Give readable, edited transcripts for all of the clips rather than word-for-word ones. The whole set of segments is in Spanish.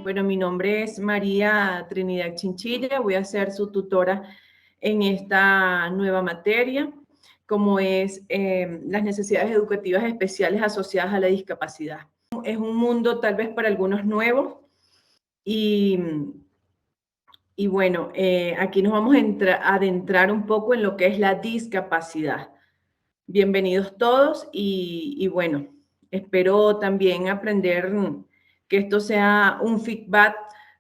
Bueno, mi nombre es María Trinidad Chinchilla, voy a ser su tutora en esta nueva materia, como es las necesidades educativas especiales asociadas a la discapacidad. Es un mundo tal vez para algunos nuevo y bueno, aquí nos vamos a adentrar un poco en lo que es la discapacidad. Bienvenidos todos y bueno, espero también aprender que esto sea un feedback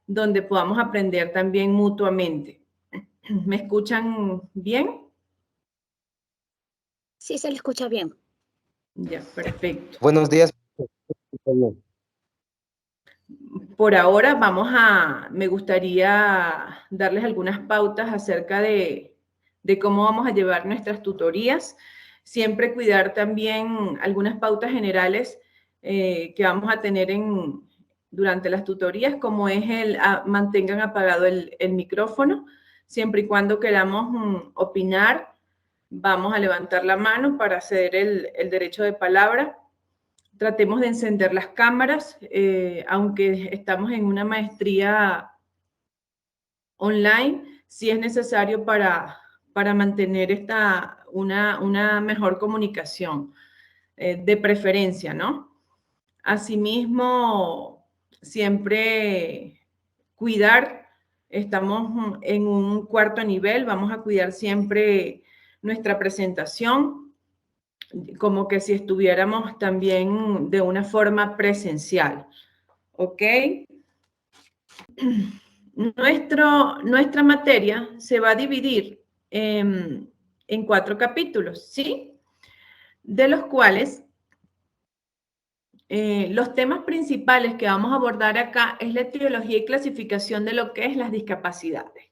donde podamos aprender también mutuamente. ¿Me escuchan bien? Sí, se le escucha bien. Ya, perfecto. Buenos días. Por ahora me gustaría darles algunas pautas acerca de cómo vamos a llevar nuestras tutorías. Siempre cuidar también algunas pautas generales que vamos a tener durante las tutorías, como es mantengan apagado el micrófono. Siempre y cuando queramos opinar, vamos a levantar la mano para ceder el derecho de palabra. Tratemos de encender las cámaras, aunque estamos en una maestría online, sí es necesario para mantener una mejor comunicación, de preferencia, ¿no? Asimismo, siempre cuidar, estamos en un cuarto nivel, vamos a cuidar siempre nuestra presentación, como que si estuviéramos también de una forma presencial, ¿ok? Nuestra materia se va a dividir en 4 capítulos, ¿sí? De los cuales los temas principales que vamos a abordar acá es la etiología y clasificación de lo que es las discapacidades.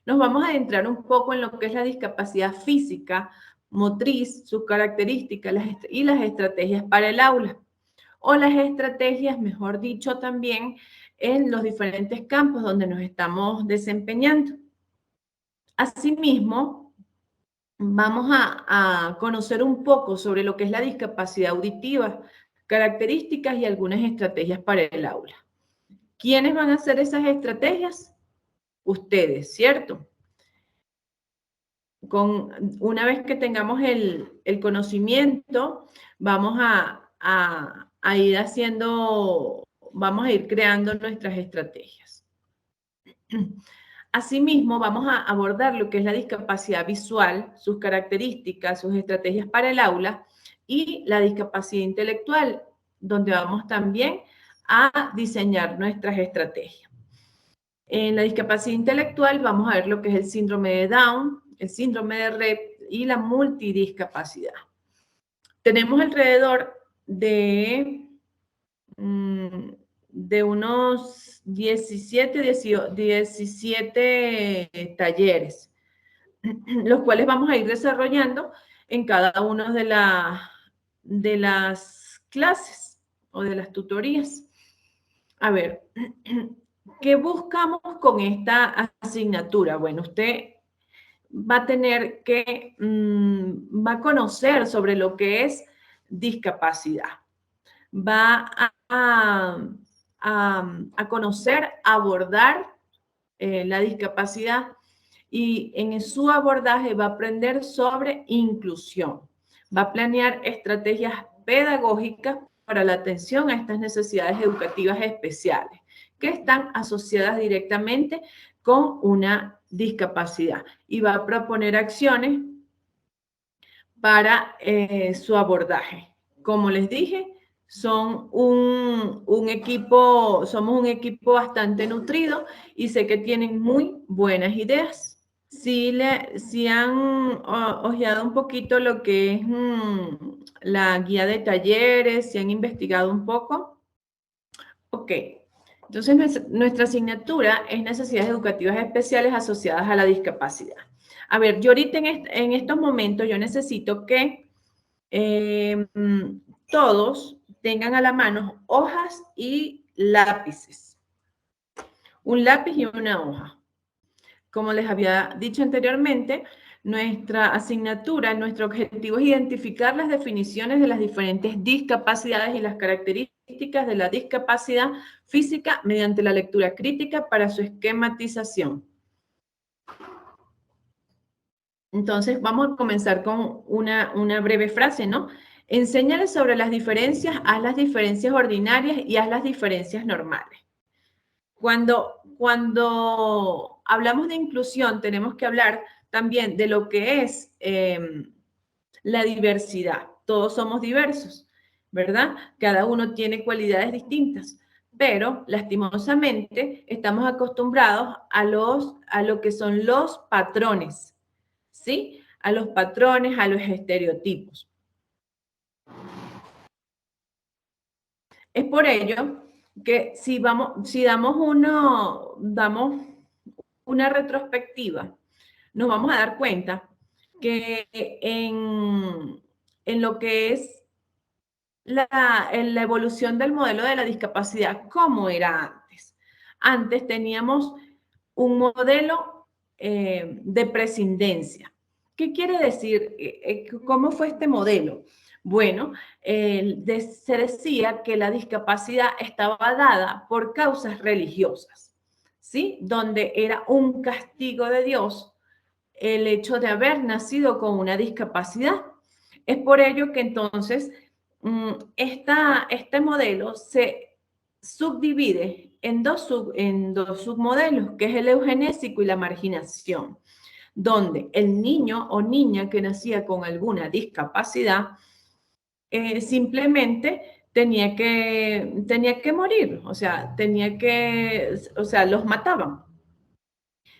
Nos vamos a adentrar un poco en lo que es la discapacidad física, motriz, sus características y las estrategias para el aula. O las estrategias, mejor dicho, también en los diferentes campos donde nos estamos desempeñando. Asimismo, vamos a conocer un poco sobre lo que es la discapacidad auditiva, características y algunas estrategias para el aula. ¿Quiénes van a hacer esas estrategias? Ustedes, ¿cierto? Una vez que tengamos el conocimiento, vamos a ir vamos a ir creando nuestras estrategias. Asimismo, vamos a abordar lo que es la discapacidad visual, sus características, sus estrategias para el aula y la discapacidad intelectual, donde vamos también a diseñar nuestras estrategias. En la discapacidad intelectual vamos a ver lo que es el síndrome de Down, el síndrome de Rett y la multidiscapacidad. Tenemos alrededor de unos 17 talleres, los cuales vamos a ir desarrollando en cada una de las clases o de las tutorías. A ver, ¿qué buscamos con esta asignatura? Bueno, usted va a tener que, va a conocer sobre lo que es discapacidad. Va a conocer, abordar la discapacidad y en su abordaje va a aprender sobre inclusión. Va a planear estrategias pedagógicas para la atención a estas necesidades educativas especiales que están asociadas directamente con una discapacidad y va a proponer acciones para su abordaje. Como les dije, somos un equipo bastante nutrido y sé que tienen muy buenas ideas. Si han ojeado un poquito lo que es la guía de talleres, si han investigado un poco. Ok, entonces nuestra asignatura es necesidades educativas especiales asociadas a la discapacidad. A ver, yo ahorita en estos momentos yo necesito que todos tengan a la mano hojas y lápices. Un lápiz y una hoja. Como les había dicho anteriormente, nuestra asignatura, nuestro objetivo es identificar las definiciones de las diferentes discapacidades y las características características de la discapacidad física mediante la lectura crítica para su esquematización. Entonces, vamos a comenzar con una breve frase, ¿no? Enséñales sobre las diferencias, haz las diferencias ordinarias y haz las diferencias normales. Cuando hablamos de inclusión, tenemos que hablar también de lo que es la diversidad. Todos somos diversos, ¿verdad? Cada uno tiene cualidades distintas, pero lastimosamente estamos acostumbrados a lo que son los patrones, ¿sí? A los patrones, a los estereotipos. Es por ello que si damos una retrospectiva, nos vamos a dar cuenta que en lo que es en la evolución del modelo de la discapacidad, ¿cómo era antes? Antes teníamos un modelo de prescindencia. ¿Qué quiere decir? ¿Cómo fue este modelo? Bueno, se decía que la discapacidad estaba dada por causas religiosas, ¿sí? Donde era un castigo de Dios el hecho de haber nacido con una discapacidad. Es por ello que entonces este modelo se subdivide en dos submodelos, que es el eugenésico y la marginación, donde el niño o niña que nacía con alguna discapacidad simplemente tenía que morir, o sea, los mataban.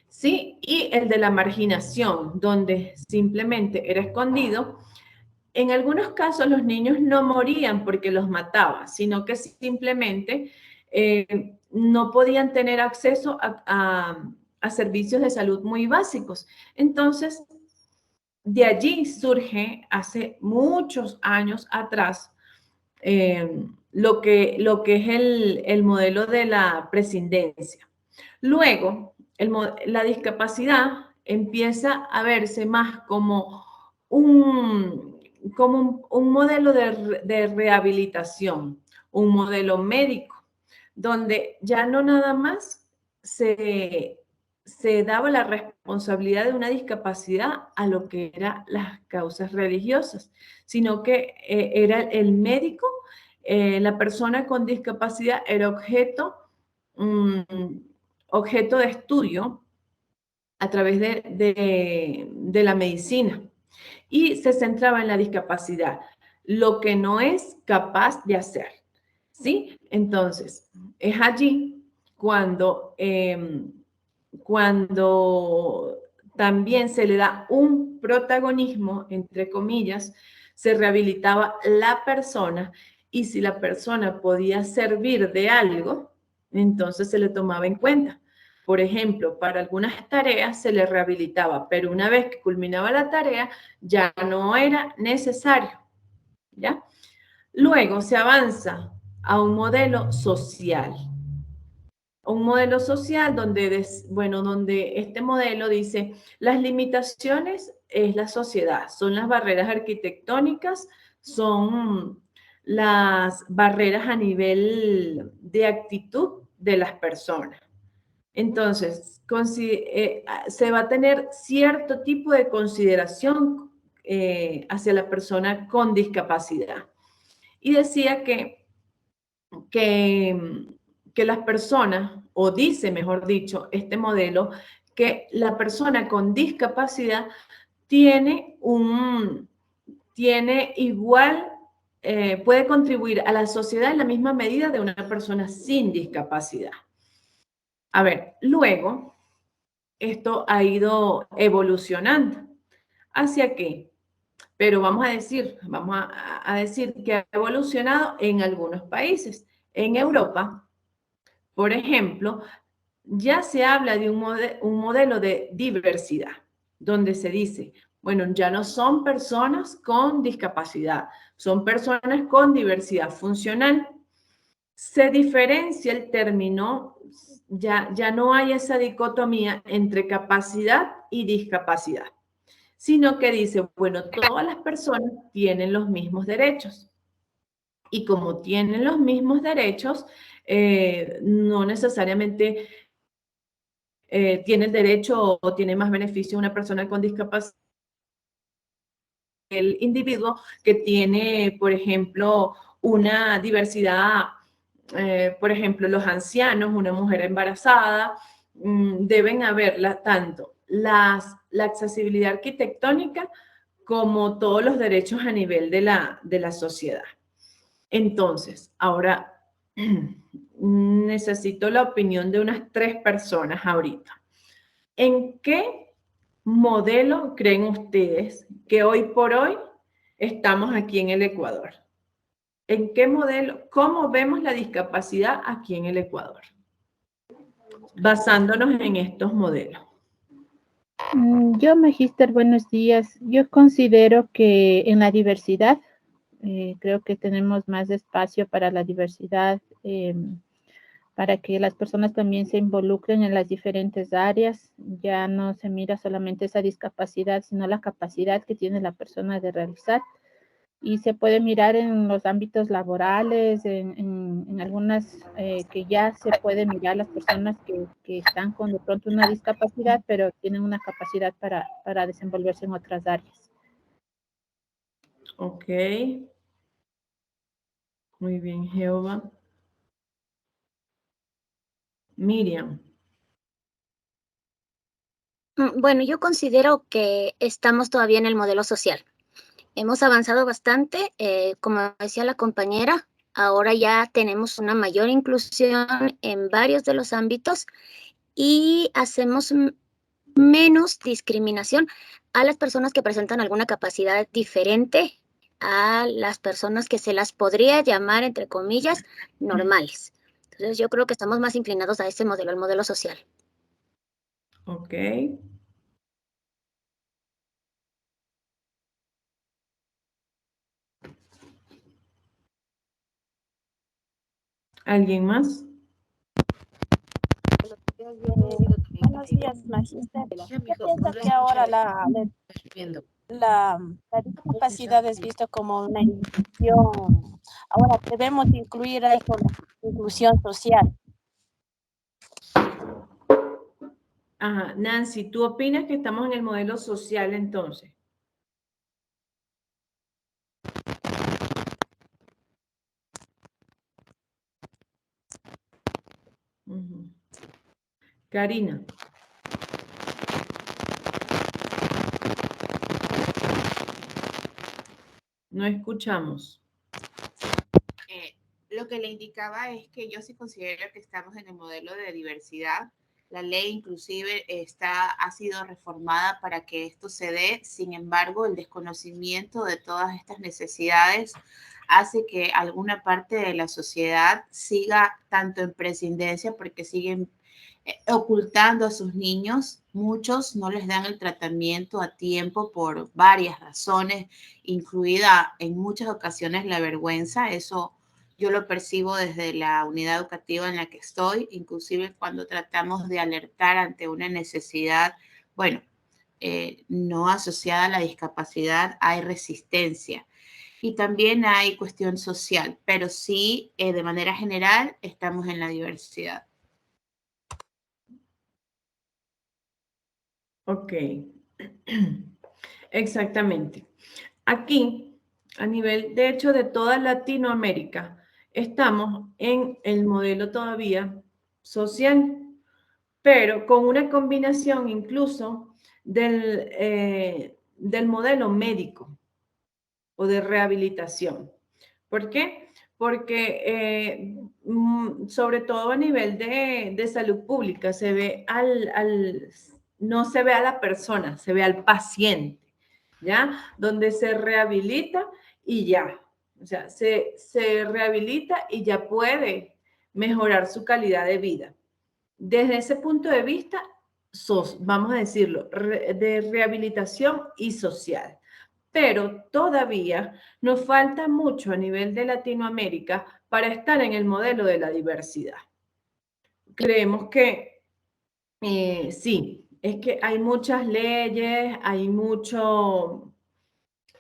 Sí, y el de la marginación, donde simplemente era escondido. En algunos casos los niños no morían porque los mataba, sino que simplemente no podían tener acceso a servicios de salud muy básicos. Entonces, de allí surge hace muchos años atrás lo que es el modelo de la prescindencia. Luego, la discapacidad empieza a verse más como un modelo de rehabilitación, un modelo médico, donde ya no nada más se daba la responsabilidad de una discapacidad a lo que eran las causas religiosas, sino que era el médico, la persona con discapacidad era mm, objeto de estudio a través de la medicina y se centraba en la discapacidad, lo que no es capaz de hacer, ¿sí? Entonces, es allí cuando también se le da un protagonismo, entre comillas, se rehabilitaba la persona y si la persona podía servir de algo, entonces se le tomaba en cuenta. Por ejemplo, para algunas tareas se le rehabilitaba, pero una vez que culminaba la tarea ya no era necesario, ¿ya? Luego se avanza a un modelo social. Un modelo social donde este modelo dice, las limitaciones es la sociedad, son las barreras arquitectónicas, son las barreras a nivel de actitud de las personas. Entonces, se va a tener cierto tipo de consideración hacia la persona con discapacidad. Y decía que, que las personas, o dice, mejor dicho, este modelo, que la persona con discapacidad tiene igual, puede contribuir a la sociedad en la misma medida de una persona sin discapacidad. A ver, luego, esto ha ido evolucionando. ¿Hacia qué? Pero vamos a decir que ha evolucionado en algunos países. En Europa, por ejemplo, ya se habla de un modelo de diversidad, donde se dice, bueno, ya no son personas con discapacidad, son personas con diversidad funcional. Se diferencia el término, ya no hay esa dicotomía entre capacidad y discapacidad, sino que dice, bueno, todas las personas tienen los mismos derechos y como tienen los mismos derechos, no necesariamente tiene el derecho o tiene más beneficio una persona con discapacidad el individuo que tiene, por ejemplo, una diversidad, por ejemplo, los ancianos, una mujer embarazada, deben haber tanto la accesibilidad arquitectónica como todos los derechos a nivel de la sociedad. Entonces, ahora necesito la opinión de unas 3 personas ahorita. ¿En qué modelo creen ustedes que hoy por hoy estamos aquí en el Ecuador? ¿En qué modelo? ¿Cómo vemos la discapacidad aquí en el Ecuador? Basándonos en estos modelos. Yo, Magíster, buenos días. Yo considero que en la diversidad, creo que tenemos más espacio para la diversidad, para que las personas también se involucren en las diferentes áreas. Ya no se mira solamente esa discapacidad, sino la capacidad que tiene la persona de realizar. Y se puede mirar en los ámbitos laborales, en algunas que ya se puede mirar las personas que están con de pronto una discapacidad, pero tienen una capacidad para desenvolverse en otras áreas. Ok. Muy bien, Jehová. Miriam. Bueno, yo considero que estamos todavía en el modelo social. Hemos avanzado bastante, como decía la compañera, ahora ya tenemos una mayor inclusión en varios de los ámbitos y hacemos menos discriminación a las personas que presentan alguna capacidad diferente a las personas que se las podría llamar, entre comillas, normales. Entonces yo creo que estamos más inclinados a ese modelo, el modelo social. Ok. ¿Alguien más? Buenos días, Magíster. Yo pienso que ahora la discapacidad es visto como una inclusión. Ahora debemos incluir a eso la inclusión social. Ajá. Nancy, ¿tú opinas que estamos en el modelo social entonces? Ujú. Karina. No escuchamos. Lo que le indicaba es que yo sí considero que estamos en el modelo de diversidad. La ley inclusive ha sido reformada para que esto se dé. Sin embargo, el desconocimiento de todas estas necesidades hace que alguna parte de la sociedad siga tanto en prescindencia porque siguen ocultando a sus niños. Muchos no les dan el tratamiento a tiempo por varias razones, incluida en muchas ocasiones la vergüenza. Eso yo lo percibo desde la unidad educativa en la que estoy, inclusive cuando tratamos de alertar ante una necesidad, bueno, no asociada a la discapacidad, hay resistencia. Y también hay cuestión social, pero sí, de manera general, estamos en la diversidad. Ok. Exactamente. Aquí, a nivel, de hecho, de toda Latinoamérica, estamos en el modelo todavía social, pero con una combinación incluso del modelo médico o de rehabilitación. ¿Por qué? Porque sobre todo a nivel de salud pública se ve no se ve a la persona, se ve al paciente, ¿ya? Donde se rehabilita y ya. O sea, se rehabilita y ya puede mejorar su calidad de vida. Desde ese punto de vista, vamos a decirlo, de rehabilitación y social. Pero todavía nos falta mucho a nivel de Latinoamérica para estar en el modelo de la diversidad. Creemos que sí, es que hay muchas leyes, hay mucho,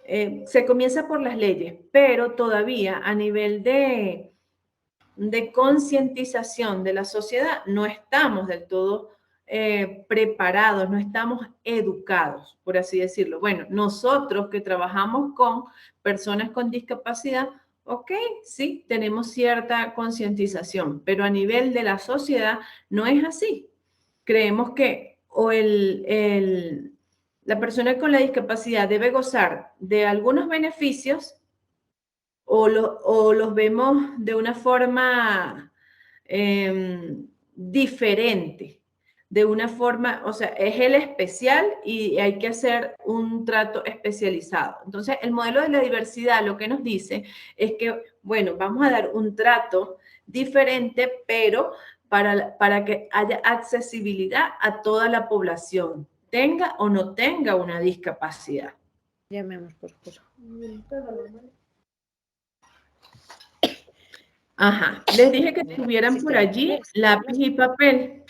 se comienza por las leyes, pero todavía a nivel de concientización de la sociedad no estamos del todo preparados, no estamos educados, por así decirlo. Bueno, nosotros que trabajamos con personas con discapacidad, ok, sí, tenemos cierta concientización, pero a nivel de la sociedad no es así. Creemos que o la persona con la discapacidad debe gozar de algunos beneficios o los vemos de una forma diferente, de una forma, o sea, es el especial y hay que hacer un trato especializado. Entonces, el modelo de la diversidad lo que nos dice es que, bueno, vamos a dar un trato diferente, pero para que haya accesibilidad a toda la población, tenga o no tenga una discapacidad. Llamemos, por favor. Ajá, les dije que tuvieran por allí lápiz y papel.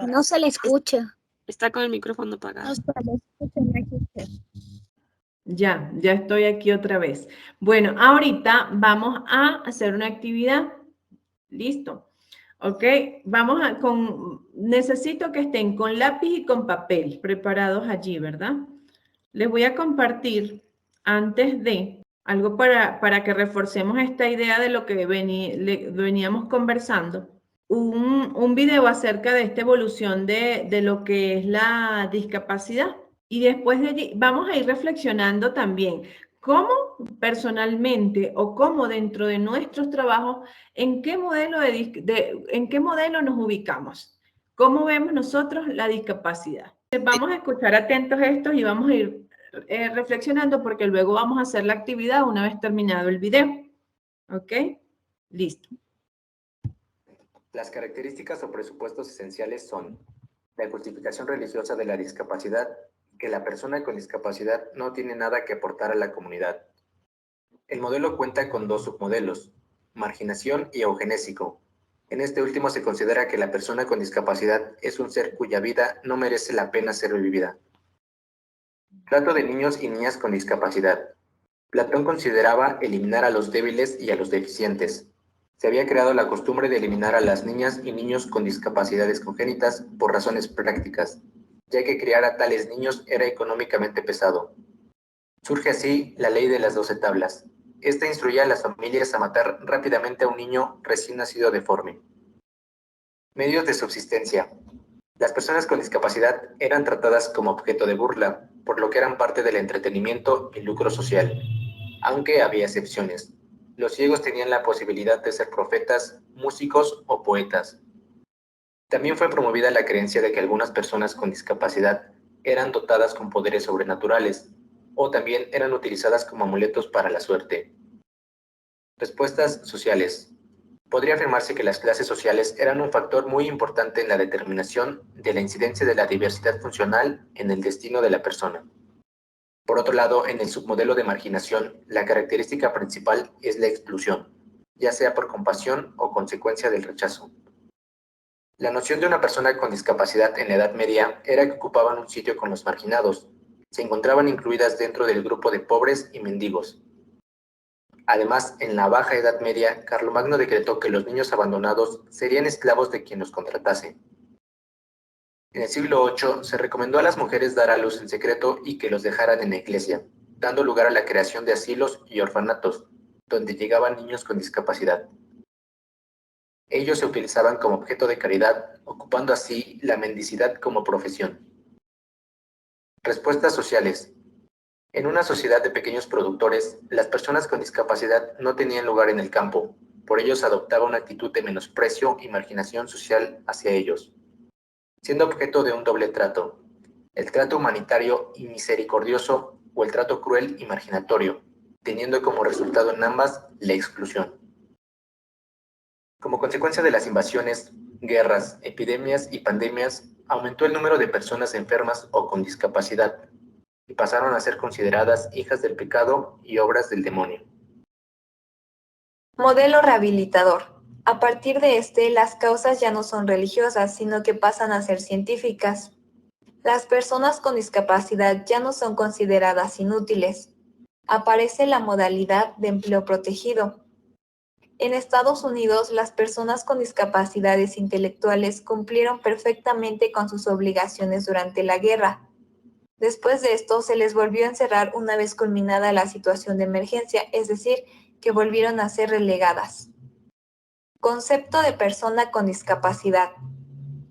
No se le escucha. Está con el micrófono apagado. Ya estoy aquí otra vez. Bueno, ahorita vamos a hacer una actividad. Listo. Ok, necesito que estén con lápiz y con papel preparados allí, ¿verdad? Les voy a compartir antes de algo para que reforcemos esta idea de lo que veníamos conversando. Un video acerca de esta evolución de lo que es la discapacidad. Y después de allí vamos a ir reflexionando también cómo personalmente o cómo dentro de nuestros trabajos, en qué modelo nos ubicamos, cómo vemos nosotros la discapacidad. Vamos a escuchar atentos estos y vamos a ir reflexionando porque luego vamos a hacer la actividad una vez terminado el video. ¿Ok? Listo. Las características o presupuestos esenciales son la justificación religiosa de la discapacidad, que la persona con discapacidad no tiene nada que aportar a la comunidad. El modelo cuenta con dos submodelos, marginación y eugenésico. En este último se considera que la persona con discapacidad es un ser cuya vida no merece la pena ser vivida. Trato de niños y niñas con discapacidad. Platón consideraba eliminar a los débiles y a los deficientes. Se había creado la costumbre de eliminar a las niñas y niños con discapacidades congénitas por razones prácticas, ya que criar a tales niños era económicamente pesado. Surge así la ley de las 12 tablas. Esta instruía a las familias a matar rápidamente a un niño recién nacido deforme. Medios de subsistencia. Las personas con discapacidad eran tratadas como objeto de burla, por lo que eran parte del entretenimiento y lucro social, aunque había excepciones. Los ciegos tenían la posibilidad de ser profetas, músicos o poetas. También fue promovida la creencia de que algunas personas con discapacidad eran dotadas con poderes sobrenaturales, o también eran utilizadas como amuletos para la suerte. Respuestas sociales. Podría afirmarse que las clases sociales eran un factor muy importante en la determinación de la incidencia de la diversidad funcional en el destino de la persona. Por otro lado, en el submodelo de marginación, la característica principal es la exclusión, ya sea por compasión o consecuencia del rechazo. La noción de una persona con discapacidad en la Edad Media era que ocupaban un sitio con los marginados, se encontraban incluidas dentro del grupo de pobres y mendigos. Además, en la Baja Edad Media, Carlomagno decretó que los niños abandonados serían esclavos de quien los contratase. En el siglo VIII se recomendó a las mujeres dar a luz en secreto y que los dejaran en la iglesia, dando lugar a la creación de asilos y orfanatos, donde llegaban niños con discapacidad. Ellos se utilizaban como objeto de caridad, ocupando así la mendicidad como profesión. Respuestas sociales. En una sociedad de pequeños productores, las personas con discapacidad no tenían lugar en el campo, por ello se adoptaba una actitud de menosprecio y marginación social hacia ellos, siendo objeto de un doble trato, el trato humanitario y misericordioso o el trato cruel y marginatorio, teniendo como resultado en ambas la exclusión. Como consecuencia de las invasiones, guerras, epidemias y pandemias, aumentó el número de personas enfermas o con discapacidad, y pasaron a ser consideradas hijas del pecado y obras del demonio. Modelo rehabilitador. A partir de las causas ya no son religiosas, sino que pasan a ser científicas. Las personas con discapacidad ya no son consideradas inútiles. Aparece la modalidad de empleo protegido. En Estados Unidos, las personas con discapacidades intelectuales cumplieron perfectamente con sus obligaciones durante la guerra. Después de esto, se les volvió a encerrar una vez culminada la situación de emergencia, es decir, que volvieron a ser relegadas. Concepto de persona con discapacidad.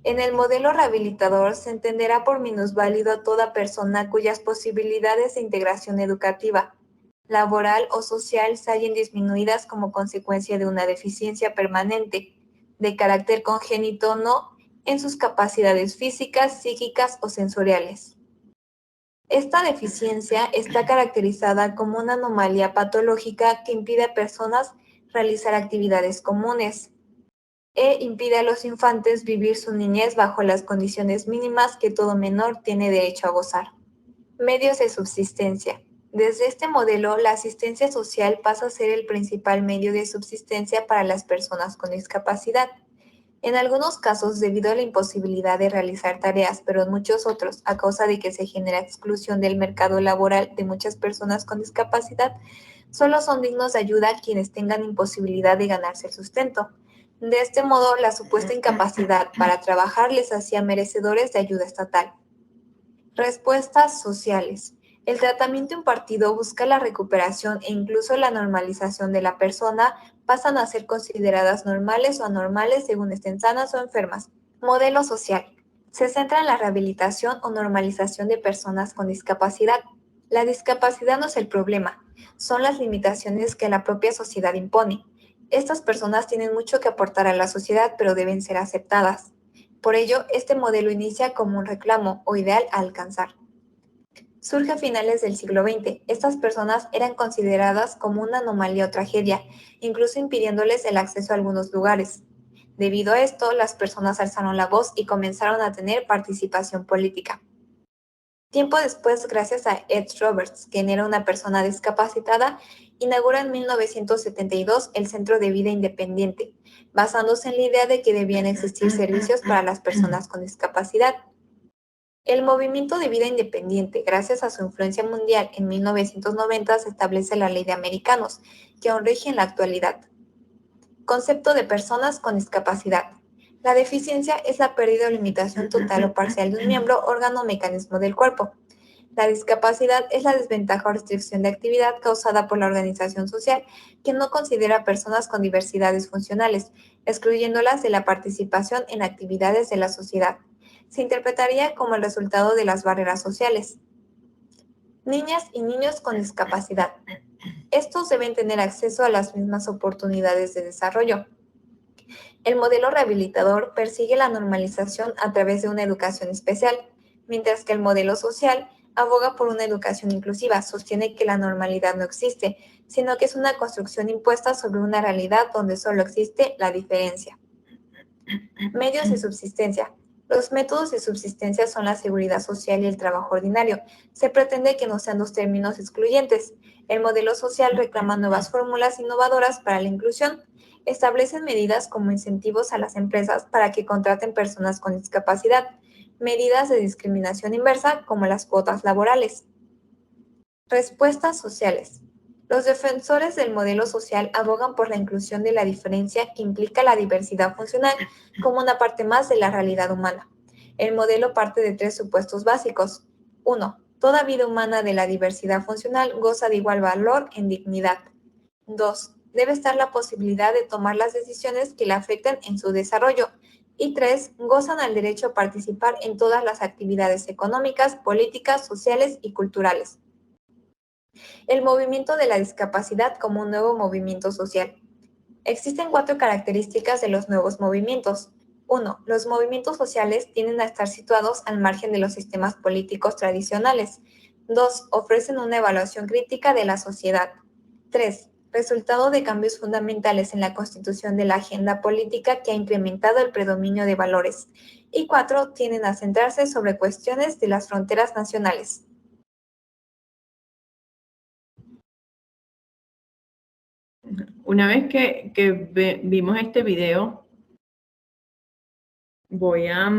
En el modelo rehabilitador se entenderá por minusválido a toda persona cuyas posibilidades de integración educativa, laboral o social se hallen disminuidas como consecuencia de una deficiencia permanente, de carácter congénito o no, en sus capacidades físicas, psíquicas o sensoriales. Esta deficiencia está caracterizada como una anomalía patológica que impide a personas realizar actividades comunes e impide a los infantes vivir su niñez bajo las condiciones mínimas que todo menor tiene derecho a gozar. Medios de subsistencia. Desde este modelo, la asistencia social pasa a ser el principal medio de subsistencia para las personas con discapacidad. En algunos casos, debido a la imposibilidad de realizar tareas, pero en muchos otros, a causa de que se genera exclusión del mercado laboral de muchas personas con discapacidad, solo son dignos de ayuda quienes tengan imposibilidad de ganarse el sustento. De este modo, la supuesta incapacidad para trabajar les hacía merecedores de ayuda estatal. Respuestas sociales. El tratamiento impartido busca la recuperación e incluso la normalización de la persona, pasan a ser consideradas normales o anormales según estén sanas o enfermas. Modelo social. Se centra en la rehabilitación o normalización de personas con discapacidad. La discapacidad no es el problema, son las limitaciones que la propia sociedad impone. Estas personas tienen mucho que aportar a la sociedad, pero deben ser aceptadas. Por ello, este modelo inicia como un reclamo o ideal a alcanzar. Surge a finales del siglo XX. Estas personas eran consideradas como una anomalía o tragedia, incluso impidiéndoles el acceso a algunos lugares. Debido a esto, las personas alzaron la voz y comenzaron a tener participación política. Tiempo después, gracias a Ed Roberts, quien era una persona discapacitada, inaugura en 1972 el Centro de Vida Independiente, basándose en la idea de que debían existir servicios para las personas con discapacidad. El movimiento de vida independiente, gracias a su influencia mundial, en 1990 se establece la Ley de Americanos, que aún rige en la actualidad. Concepto de personas con discapacidad. La deficiencia es la pérdida o limitación total o parcial de un miembro, órgano o mecanismo del cuerpo. La discapacidad es la desventaja o restricción de actividad causada por la organización social que no considera a personas con diversidades funcionales, excluyéndolas de la participación en actividades de la sociedad. Se interpretaría como el resultado de las barreras sociales. Niñas y niños con discapacidad. Estos deben tener acceso a las mismas oportunidades de desarrollo. El modelo rehabilitador persigue la normalización a través de una educación especial, mientras que el modelo social aboga por una educación inclusiva, sostiene que la normalidad no existe, sino que es una construcción impuesta sobre una realidad donde solo existe la diferencia. Medios de subsistencia. Los métodos de subsistencia son la seguridad social y el trabajo ordinario. Se pretende que no sean dos términos excluyentes. El modelo social reclama nuevas fórmulas innovadoras para la inclusión. Establecen medidas como incentivos a las empresas para que contraten personas con discapacidad, medidas de discriminación inversa como las cuotas laborales. Respuestas sociales. Los defensores del modelo social abogan por la inclusión de la diferencia que implica la diversidad funcional como una parte más de la realidad humana. El modelo parte de tres supuestos básicos. 1. Toda vida humana de la diversidad funcional goza de igual valor en dignidad. 2. Debe estar la posibilidad de tomar las decisiones que le afecten en su desarrollo. Y 3. Gozan al derecho a participar en todas las actividades económicas, políticas, sociales y culturales. El movimiento de la discapacidad como un nuevo movimiento social. Existen 4 características de los nuevos movimientos. 1. Los movimientos sociales tienden a estar situados al margen de los sistemas políticos tradicionales. 2. Ofrecen una evaluación crítica de la sociedad. 3. Resultado de cambios fundamentales en la constitución de la agenda política que ha incrementado el predominio de valores. Y 4. Tienden a centrarse sobre cuestiones de las fronteras nacionales. Una vez que vimos este video, voy a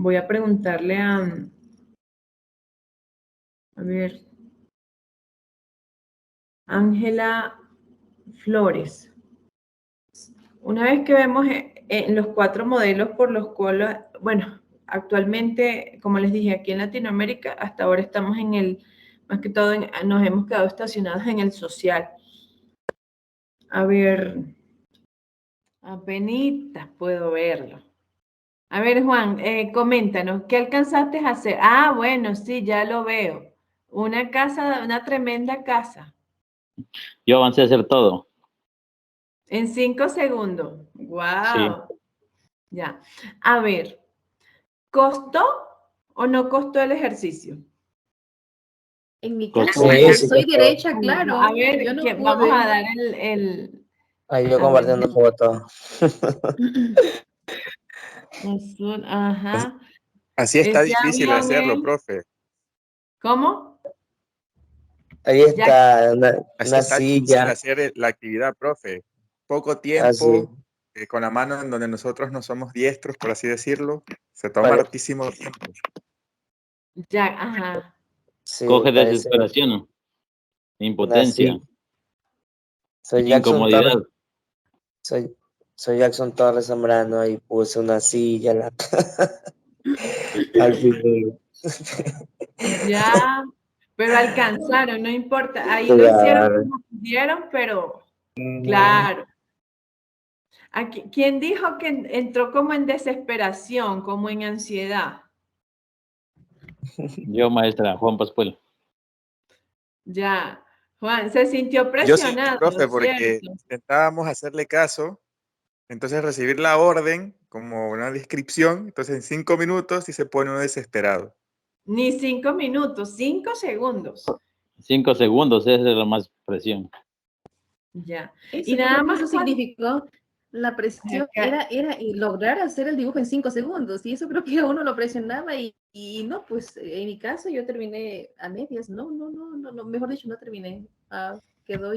Voy a preguntarle a ver, Ángela Flores. Una vez que vemos en los 4 modelos por los cuales, bueno, actualmente, como les dije, aquí en Latinoamérica, hasta ahora estamos en el, más que todo, nos hemos quedado estacionados en el social. A ver, apenitas puedo verlo. A ver, Juan, coméntanos, ¿qué alcanzaste a hacer? Ah, bueno, sí, ya lo veo. Una casa, una tremenda casa. Yo avancé a hacer todo. En 5 segundos. Sí. ¡Wow! Ya. A ver, ¿costó o no costó el ejercicio? En mi Costó. caso, Sí, sí, soy costó. derecha, claro. A ver, Yo no vamos pude. a dar el Ahí yo a compartiendo ver. foto. Ajá. Así está Ese difícil avión hacerlo, es... profe. ¿Cómo? Ahí Ya. está Así una está difícil silla. hacer la actividad, profe. Poco Así. tiempo, con la mano en donde nosotros no somos diestros, por así decirlo, se toma Pare- hartísimo tiempo. Ya, ajá. Sí, Coge parece desesperación, una impotencia, silla. Soy Jackson incomodidad. Torres. Soy Jackson Torres Zambrano y puse una silla al final. Ya, pero alcanzaron, no importa. Ahí lo hicieron Claro. como pudieron, pero claro. Aquí, ¿quién dijo que entró como en desesperación, como en ansiedad? Yo, maestra, Juan Pascual. Ya, Juan, se sintió Yo sí, presionado, profe, porque ¿cierto? intentábamos hacerle caso, entonces recibir la orden como una descripción, entonces en 5 minutos sí se pone uno desesperado. Ni 5 minutos, 5 segundos. 5 segundos, esa es la más presión. Ya. Eso, Y yo nada creo que más eso significó la presión, acá. era y lograr hacer el dibujo en 5 segundos. Y eso creo que a uno lo presionaba y no, pues en mi caso yo terminé a medias. No, mejor dicho, no terminé. Quedó